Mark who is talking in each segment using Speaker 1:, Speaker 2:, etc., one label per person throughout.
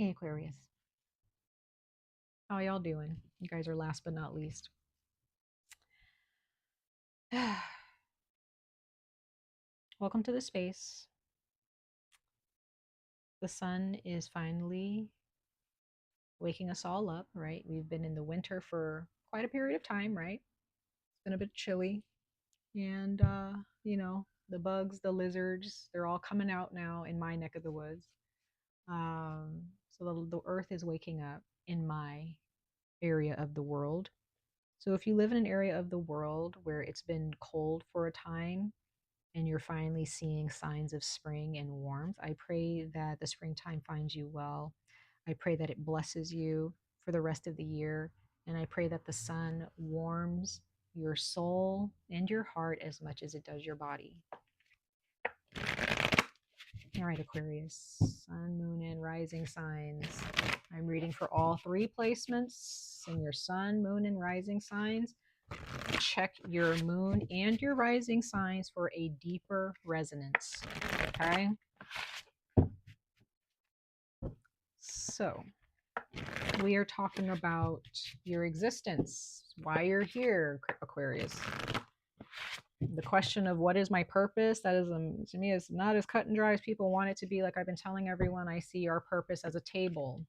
Speaker 1: Hey, Aquarius. How y'all doing? You guys are last but not least. Welcome to the space. The sun is finally waking us all up, right? We've been in the winter for quite a period of time, right? It's been a bit chilly. And, the bugs, the lizards, they're all coming out now in my neck of the woods. So the earth is waking up in my area of the world. So if you live in an area of the world where it's been cold for a time, and you're finally seeing signs of spring and warmth, I pray that the springtime finds you well. I pray that it blesses you for the rest of the year. And I pray that the sun warms your soul and your heart as much as it does your body. All right, Aquarius, sun, moon, and rising signs. I'm reading for all three placements in your sun, moon, and rising signs. Check your moon and your rising signs for a deeper resonance. Okay. So we are talking about your existence, why you're here, Aquarius. The question of what is my purpose, that is, to me, is not as cut and dry as people want it to be. Like I've been telling everyone, I see our purpose as a table.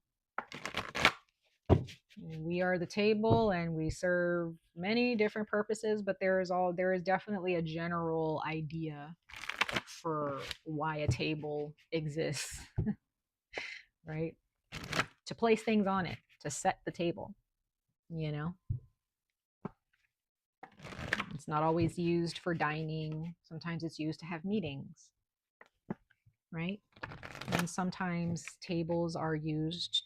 Speaker 1: We are the table and we serve many different purposes, but there is definitely a general idea for why a table exists, right? To place things on it, to set the table, you know? It's not always used for dining. Sometimes it's used to have meetings, right? And sometimes tables are used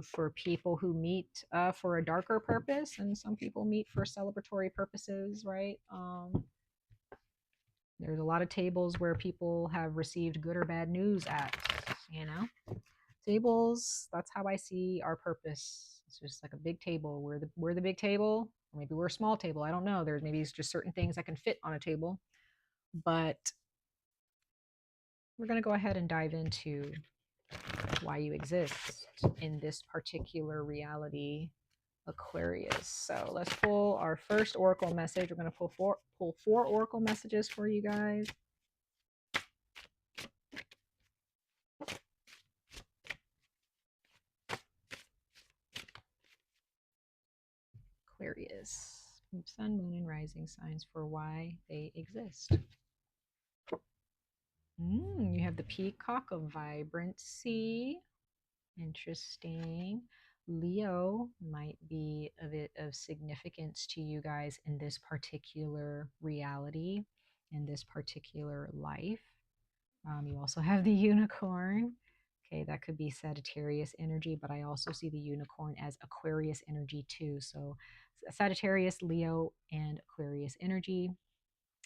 Speaker 1: for people who meet for a darker purpose, and some people meet for celebratory purposes, right? There's a lot of tables where people have received good or bad news at, you know? Tables, that's how I see our purpose. It's just like a big table. We're the big table, or maybe we're a small table. I don't know. There's maybe it's just certain things that can fit on a table. But we're going to go ahead and dive into why you exist in this particular reality, Aquarius. So let's pull our first oracle message. We're going to pull four oracle messages for you guys. Aquarius, sun, moon, and rising signs for why they exist. You have the peacock of vibrancy. Interesting. Leo might be a bit of significance to you guys in this particular reality, in this particular life. You also have the unicorn. Okay, that could be Sagittarius energy, but I also see the unicorn as Aquarius energy too. So Sagittarius, Leo, and Aquarius energy.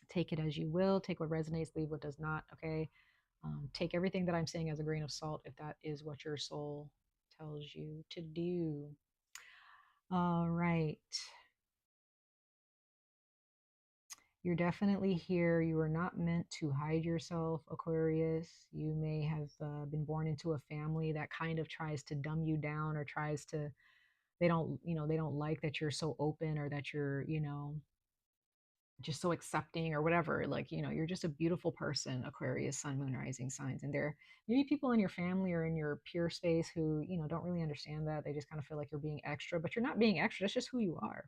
Speaker 1: Take it as you will. Take what resonates, leave what does not. Okay. Take everything that I'm saying as a grain of salt if that is what your soul tells you to do. All right. You're definitely here. You are not meant to hide yourself, Aquarius. You may have been born into a family that kind of tries to dumb you down or tries to, they don't like that you're so open or that you're, just so accepting or whatever. Like, you're just a beautiful person, Aquarius, sun, moon, rising signs. And there may be people in your family or in your peer space who, don't really understand that. They just kind of feel like you're being extra, but you're not being extra. That's just who you are.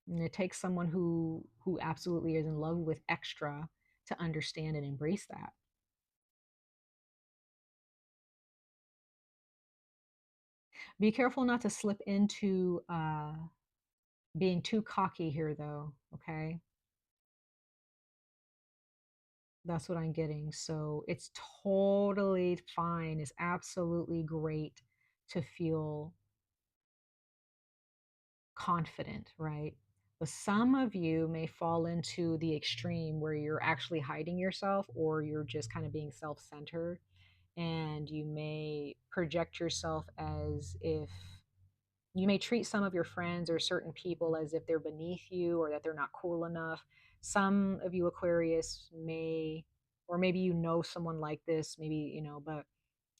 Speaker 1: And it takes someone who absolutely is in love with extra to understand and embrace that. Be careful not to slip into being too cocky here, though. Okay. That's what I'm getting. So it's totally fine. It's absolutely great to feel confident, right? But some of you may fall into the extreme where you're actually hiding yourself or you're just kind of being self centered. And you may project yourself as if you may treat some of your friends or certain people as if they're beneath you or that they're not cool enough. Some of you Aquarius may, or maybe someone like this, maybe, but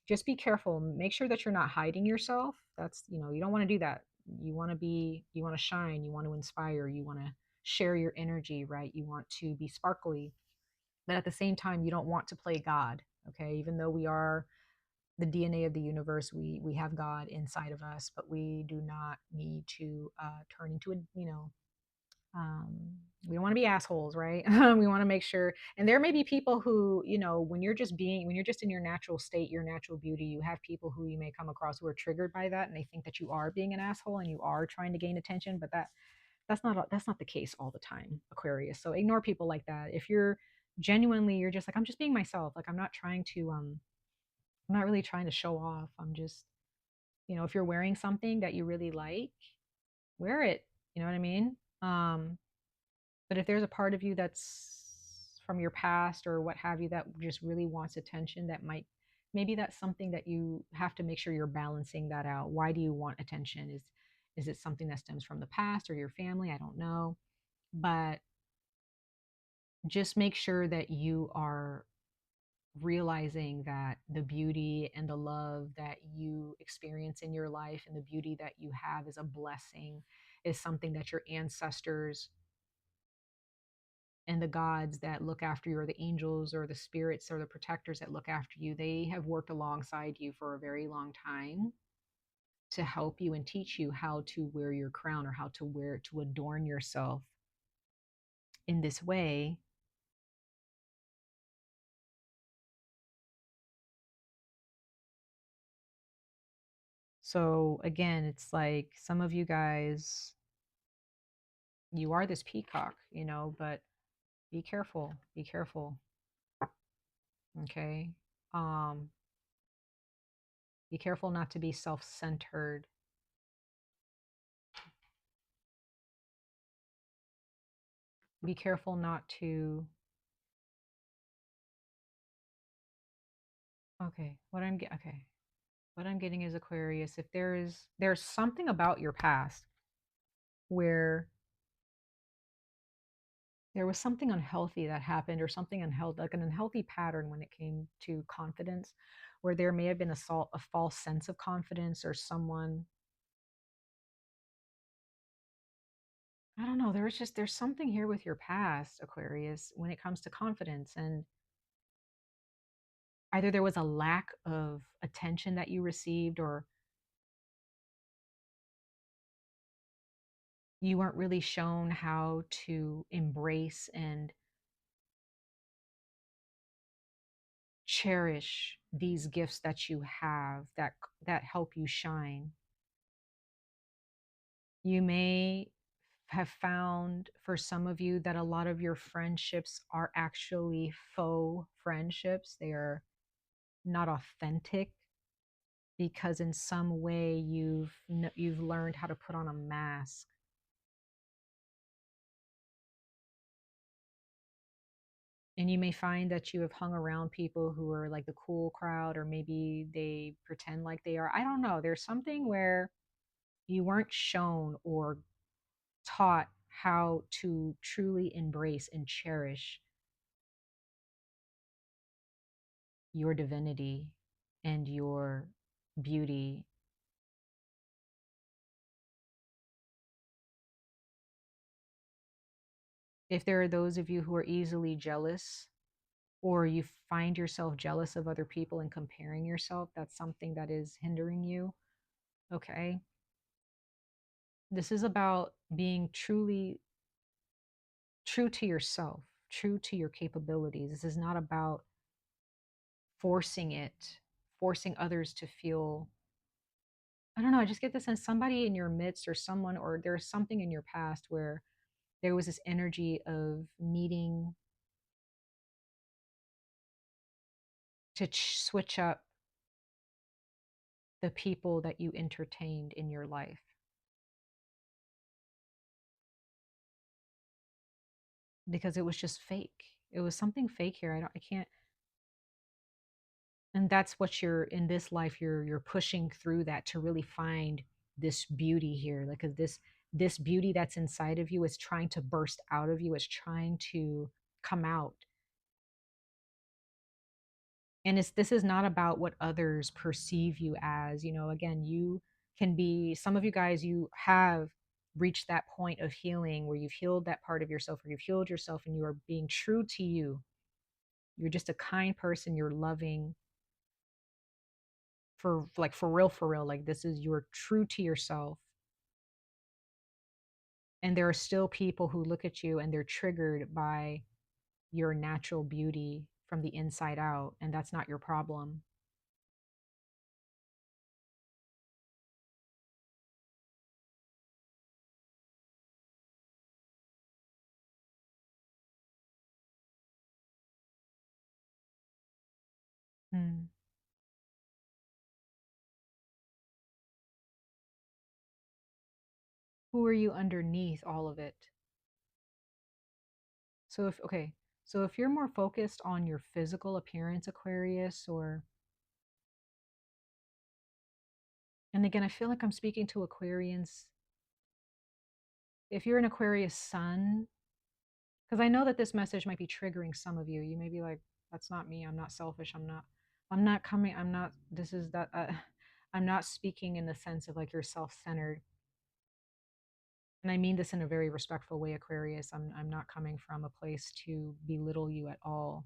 Speaker 1: just be careful. Make sure that you're not hiding yourself. That's, you don't want to do that. You want to shine, you want to inspire, you want to share your energy, right? You want to be sparkly, but at the same time, you don't want to play God. Okay. Even though we are the DNA of the universe, we have God inside of us, but we do not need to turn into a, um, we don't want to be assholes, right? We want to make sure. And there may be people who, when you're just in your natural state, your natural beauty, you have people who you may come across who are triggered by that, and they think that you are being an asshole and you are trying to gain attention, but that's not the case all the time, Aquarius. So ignore people like that. If you're genuinely, you're just like, I'm just being myself. Like, I'm not really trying to show off. I'm just, if you're wearing something that you really like, wear it. You know what I mean? Um, but if there's a part of you that's from your past or what have you that just really wants attention, maybe that's something that you have to make sure you're balancing that out. Why do you want attention? Is it something that stems from the past or your family? I don't know. But just make sure that you are realizing that the beauty and the love that you experience in your life and the beauty that you have is a blessing, is something that your ancestors and the gods that look after you, or the angels or the spirits or the protectors that look after you, they have worked alongside you for a very long time to help you and teach you how to wear your crown, or how to adorn yourself in this way. So again, it's like some of you guys, you are this peacock, but be careful, be careful. Okay. Um, be careful not to be self-centered. Be careful not to, okay. What I'm getting is, Aquarius, if there's something about your past where there was something unhealthy that happened, or something unhealthy, like an unhealthy pattern when it came to confidence, where there may have been a false sense of confidence, or someone, I don't know, there's something here with your past, Aquarius, when it comes to confidence. And either there was a lack of attention that you received, or you weren't really shown how to embrace and cherish these gifts that you have, that help you shine. You may have found, for some of you, that a lot of your friendships are actually faux friendships. They are not authentic, because in some way you've learned how to put on a mask. And you may find that you have hung around people who are like the cool crowd, or maybe they pretend like they are. I don't know. There's something where you weren't shown or taught how to truly embrace and cherish your divinity and your beauty. If there are those of you who are easily jealous, or you find yourself jealous of other people and comparing yourself, that's something that is hindering you. Okay. This is about being truly true to yourself, true to your capabilities. This is not about forcing others to feel. I don't know. I just get the sense somebody in your midst, or someone, or there's something in your past where there was this energy of needing to switch up the people that you entertained in your life, because it was just fake. It was something fake here. I can't. And that's what you're in this life. You're pushing through that to really find this beauty here. Like, 'cause this beauty that's inside of you is trying to burst out of you. It's trying to come out. And this is not about what others perceive you as. Again, you can be, some of you guys, you have reached that point of healing where you've healed that part of yourself, or you've healed yourself, and you are being true to you. You're just a kind person, you're loving, for real, like this is, you're true to yourself. And there are still people who look at you and they're triggered by your natural beauty from the inside out, and that's not your problem. Hmm. Who are you underneath all of it? So if okay, so if you're more focused on your physical appearance, Aquarius, or, and again, I feel like I'm speaking to Aquarians. If you're an Aquarius sun, because I know that this message might be triggering some of you. You may be like, that's not me. I'm not selfish. I'm not coming. I'm not, this is that, I'm not speaking in the sense of like you're self-centered. And I mean this in a very respectful way, Aquarius. I'm not coming from a place to belittle you at all.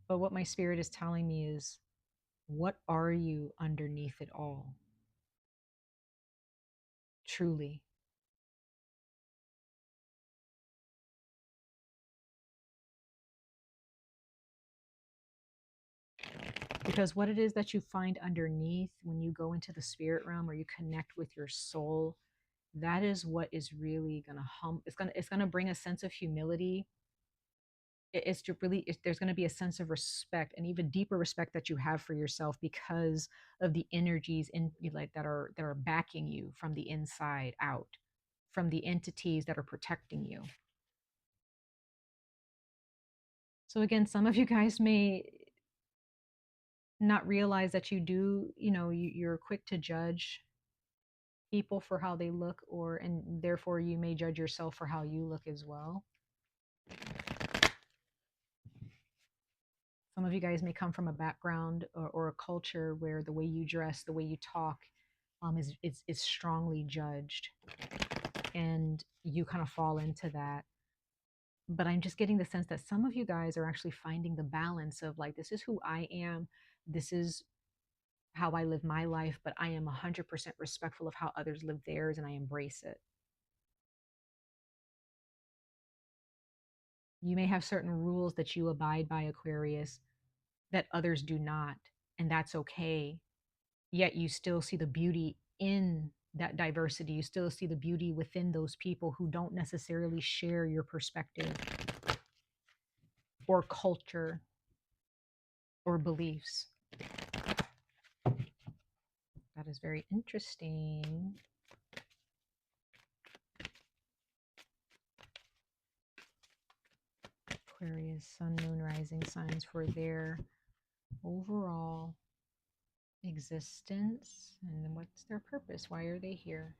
Speaker 1: But what my spirit is telling me is, what are you underneath it all? Truly. Because what it is that you find underneath when you go into the spirit realm or you connect with your soul, that is what is really gonna it's gonna bring a sense of humility. It's to really, there's gonna be a sense of respect, and even deeper respect that you have for yourself, because of the energies in, like, that are backing you from the inside out, from the entities that are protecting you. So again, some of you guys may not realize that you do, you're quick to judge people for how they look, or, and therefore you may judge yourself for how you look as well. Some of you guys may come from a background, or a culture where the way you dress, the way you talk, is strongly judged, and you kind of fall into that. But I'm just getting the sense that some of you guys are actually finding the balance of, like, this is who I am, this is how I live my life, but I am 100% respectful of how others live theirs, and I embrace it. You may have certain rules that you abide by, Aquarius, that others do not, and that's okay. Yet you still see the beauty in that diversity. You still see the beauty within those people who don't necessarily share your perspective or culture or beliefs. That is very interesting. Aquarius, sun, moon, rising signs for their overall existence, and then what's their purpose? Why are they here?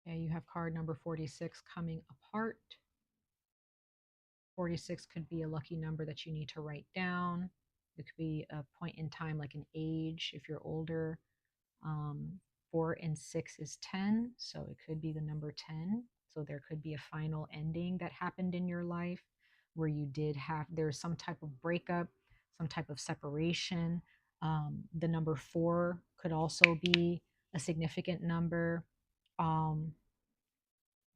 Speaker 1: Yeah, you have card number 46, coming apart. 46 could be a lucky number that you need to write down. It could be a point in time, like an age if you're older. Um, 4 and 6 is 10, so it could be the number 10. So there could be a final ending that happened in your life where you did have, there's some type of breakup, some type of separation. The number 4 could also be a significant number. Um,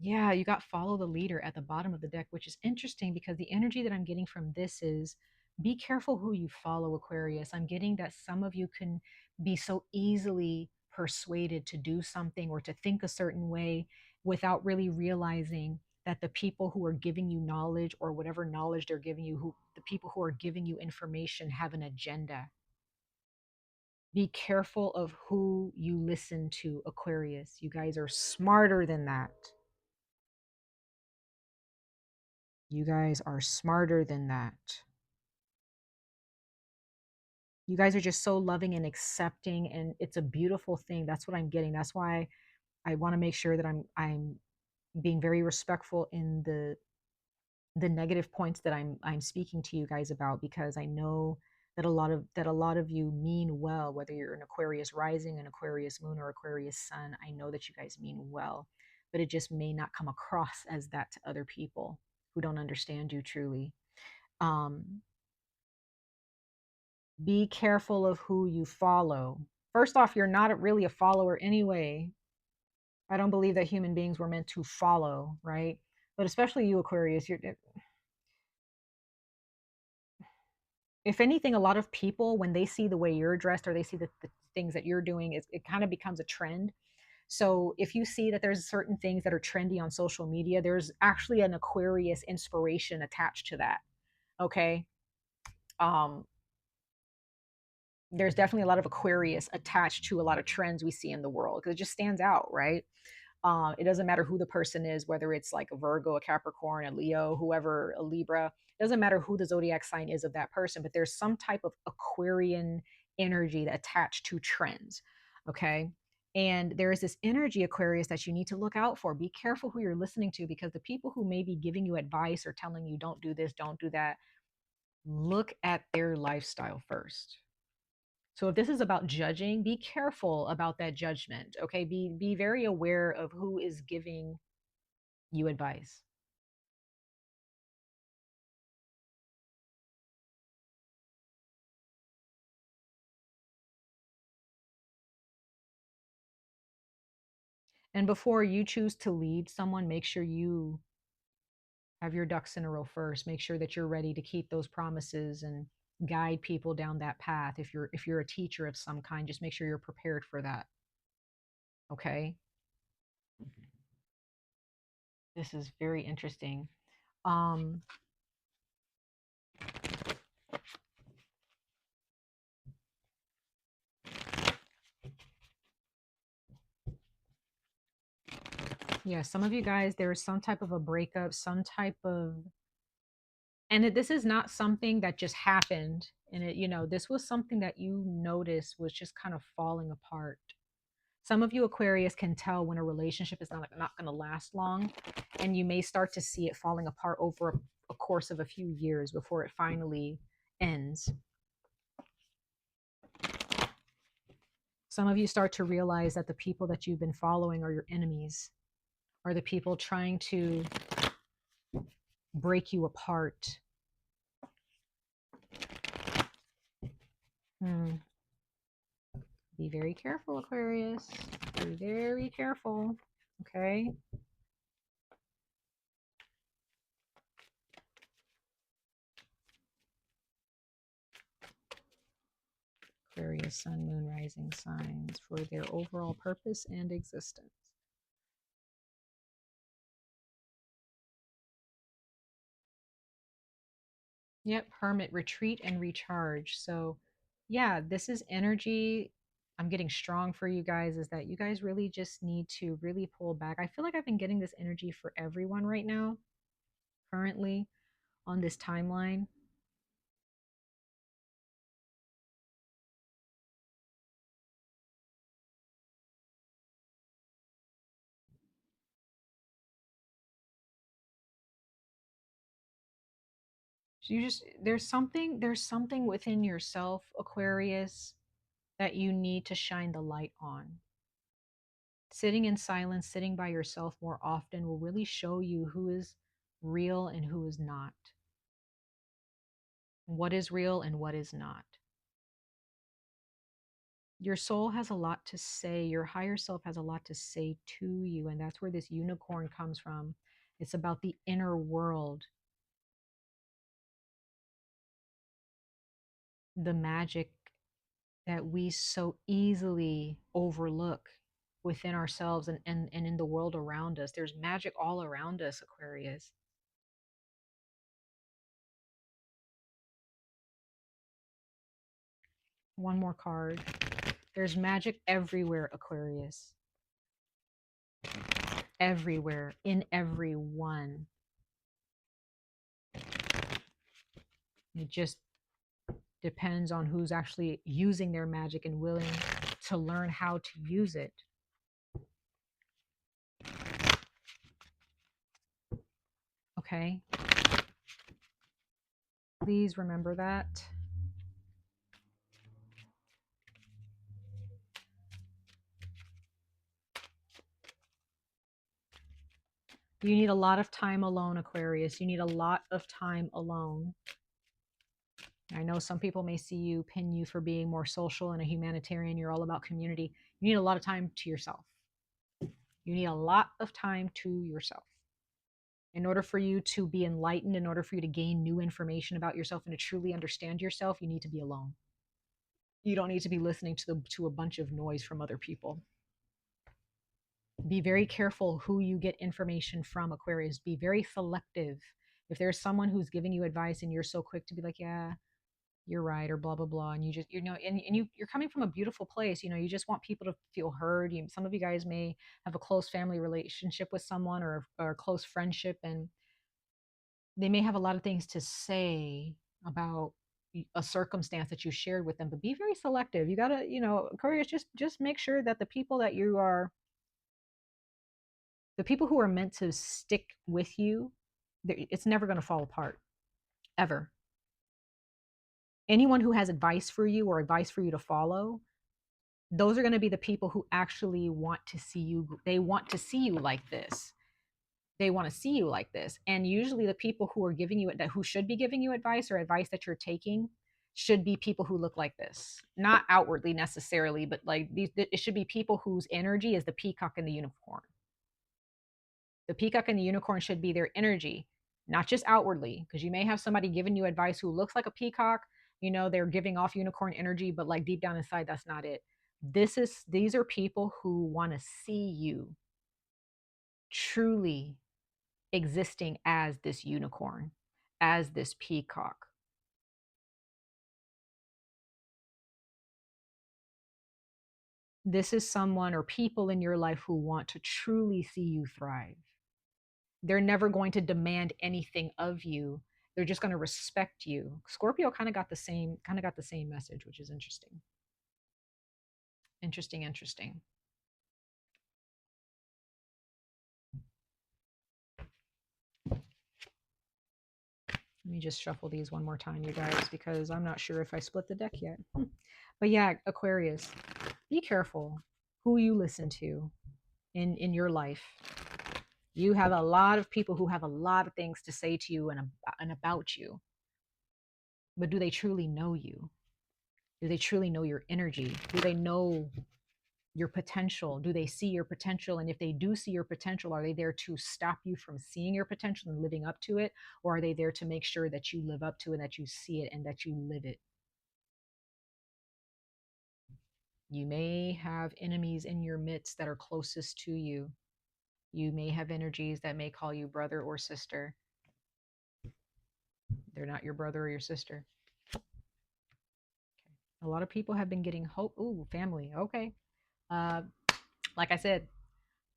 Speaker 1: yeah, you got follow the leader at the bottom of the deck, which is interesting because the energy that I'm getting from this is, be careful who you follow, Aquarius. I'm getting that some of you can be so easily persuaded to do something or to think a certain way without really realizing that the people who are giving you knowledge, or whatever knowledge they're giving you, who the people who are giving you information, have an agenda. Be careful of who you listen to, Aquarius. You guys are smarter than that. You guys are smarter than that. You guys are just so loving and accepting, and it's a beautiful thing. That's what I'm getting. That's why I want to make sure that I'm being very respectful in the negative points that I'm speaking to you guys about, because I know that a lot of you mean well, whether you're an Aquarius rising, an Aquarius moon, or Aquarius sun. I know that you guys mean well, but it just may not come across as that to other people who don't understand you truly. Um, be careful of who you follow. First off, you're not really a follower anyway. I don't believe that human beings were meant to follow, right? But especially you, Aquarius, you're, if anything, a lot of people, when they see the way you're dressed or they see the things that you're doing, it kind of becomes a trend. So if you see that there's certain things that are trendy on social media, there's actually an Aquarius inspiration attached to that. Okay. Um, there's definitely a lot of Aquarius attached to a lot of trends we see in the world because it just stands out, right? It doesn't matter who the person is, whether it's like a Virgo, a Capricorn, a Leo, whoever, a Libra. It doesn't matter who the zodiac sign is of that person, but there's some type of Aquarian energy that attached to trends. Okay. And there is this energy, Aquarius, that you need to look out for. Be careful who you're listening to, because the people who may be giving you advice or telling you don't do this, don't do that, look at their lifestyle first. So if this is about judging, be careful about that judgment. Okay. Be very aware of who is giving you advice. And before you choose to lead someone, make sure you have your ducks in a row first. Make sure that you're ready to keep those promises and guide people down that path. If you're a teacher of some kind, just make sure you're prepared for that. Okay? This is very interesting. Um yeah, some of you guys, there is some type of a breakup, some type of, and this is not something that just happened, and this was something that you noticed was just kind of falling apart. Some of you Aquarius can tell when a relationship is not going to last long, and you may start to see it falling apart over a course of a few years before it finally ends. Some of you start to realize that the people that you've been following are your enemies, are the people trying to break you apart. Hmm. Be very careful, Aquarius. Be very careful. Okay. Aquarius, sun, moon, rising signs for their overall purpose and existence. Yep, hermit, retreat and recharge. So, yeah, this is energy. I'm getting strong for you guys, is that you guys really just need to really pull back. I feel like I've been getting this energy for everyone right now, currently on this timeline. So you just, there's something within yourself, Aquarius, that you need to shine the light on. Sitting in silence, sitting by yourself more often will really show you who is real and who is not. What is real and what is not. Your soul has a lot to say. Your higher self has a lot to say to you. And that's where this unicorn comes from. It's about the inner world, the magic that we so easily overlook within ourselves and in the world around us. There's magic all around us, Aquarius. One more card. There's magic everywhere, Aquarius. Everywhere, in everyone. It just depends on who's actually using their magic and willing to learn how to use it. Okay? Please remember that. You need a lot of time alone, Aquarius. You need a lot of time alone. I know some people may see you, pin you for being more social and a humanitarian. You're all about community. You need a lot of time to yourself. You need a lot of time to yourself. In order for you to be enlightened, in order for you to gain new information about yourself and to truly understand yourself, you need to be alone. You don't need to be listening to a bunch of noise from other people. Be very careful who you get information from, Aquarius. Be very selective. If there's someone who's giving you advice and you're so quick to be like, yeah, you're right, or blah blah blah, and you just, you're coming from a beautiful place, you just want people to feel heard. Some of you guys may have a close family relationship with someone, or a close friendship, and they may have a lot of things to say about a circumstance that you shared with them, but be very selective. You gotta, Aquarius, just make sure that the people who are meant to stick with you, it's never going to fall apart, ever. Anyone who has advice for you or advice for you to follow, those are going to be the people who actually want to see you. They want to see you like this. They want to see you like this. And usually the people who are giving you, who should be giving you advice, or advice that you're taking, should be people who look like this. Not outwardly necessarily, but like these, it should be people whose energy is the peacock and the unicorn. The peacock and the unicorn should be their energy, not just outwardly, because you may have somebody giving you advice who looks like a peacock. They're giving off unicorn energy, but like deep down inside, that's not it. These are people who want to see you truly existing as this unicorn, as this peacock. This is someone or people in your life who want to truly see you thrive. They're never going to demand anything of you. They're just going to respect you. Scorpio kind of got the same message, which is interesting. Interesting. Let me just shuffle these one more time, you guys, because I'm not sure if I split the deck yet. But yeah, Aquarius, be careful who you listen to in your life. You have a lot of people who have a lot of things to say to you and about you. But do they truly know you? Do they truly know your energy? Do they know your potential? Do they see your potential? And if they do see your potential, are they there to stop you from seeing your potential and living up to it? Or are they there to make sure that you live up to it, that you see it, and that you live it? You may have enemies in your midst that are closest to you. You may have energies that may call you brother or sister. They're not your brother or your sister. A lot of people have been getting hope. Ooh, family. Okay. Uh, like I said,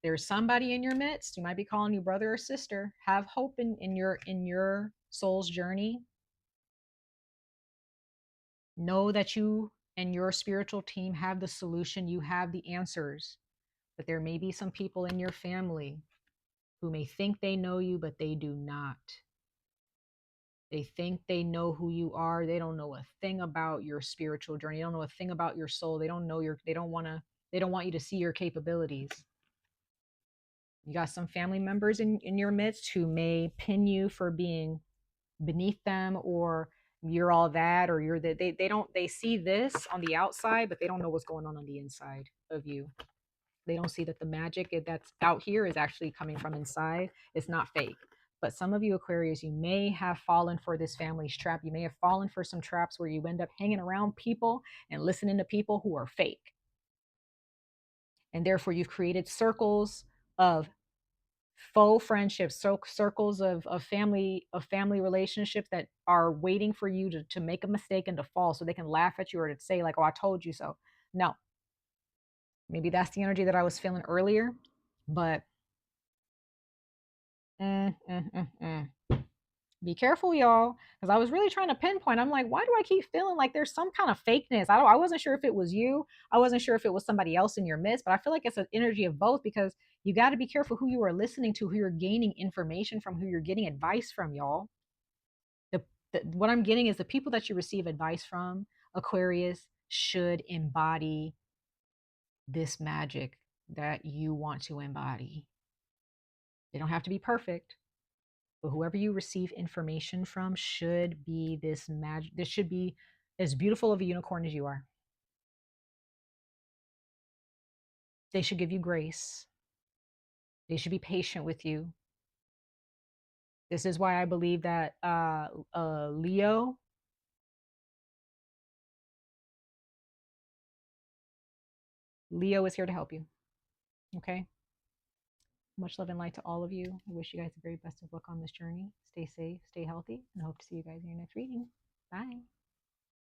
Speaker 1: there's somebody in your midst who might be calling you brother or sister. Have hope in your soul's journey. Know that you and your spiritual team have the solution. You have the answers. But there may be some people in your family who may think they know you, but they do not. They think they know who you are. They don't know a thing about your spiritual journey. They don't know a thing about your soul. They don't want you to see your capabilities. You got some family members in your midst who may pin you for being beneath them, or you're all that, or you're that. They see this on the outside, but they don't know what's going on the inside of you. They don't see that the magic that's out here is actually coming from inside. It's not fake. But some of you Aquarius, you may have fallen for this family's trap. You may have fallen for some traps where you end up hanging around people and listening to people who are fake. And therefore you've created circles of faux friendships, circles of family relationships that are waiting for you to make a mistake and to fall so they can laugh at you or to say like, oh, I told you so. No. Maybe that's the energy that I was feeling earlier, but Be careful, y'all, because I was really trying to pinpoint. I'm like, why do I keep feeling like there's some kind of fakeness? I wasn't sure if it was you. I wasn't sure if it was somebody else in your midst, but I feel like it's an energy of both because you got to be careful who you are listening to, who you're gaining information from, who you're getting advice from, y'all. The, what I'm getting is the people that you receive advice from, Aquarius, should embody this magic that you want to embody. They don't have to be perfect, but whoever you receive information from should be this magic. This should be as beautiful of a unicorn as you are. They should give you grace. They should be patient with you. This is why I believe that Leo is here to help you. Okay. Much love and light to all of you. I wish you guys the very best of luck on this journey. Stay safe, stay healthy, and I hope to see you guys in your next reading. Bye.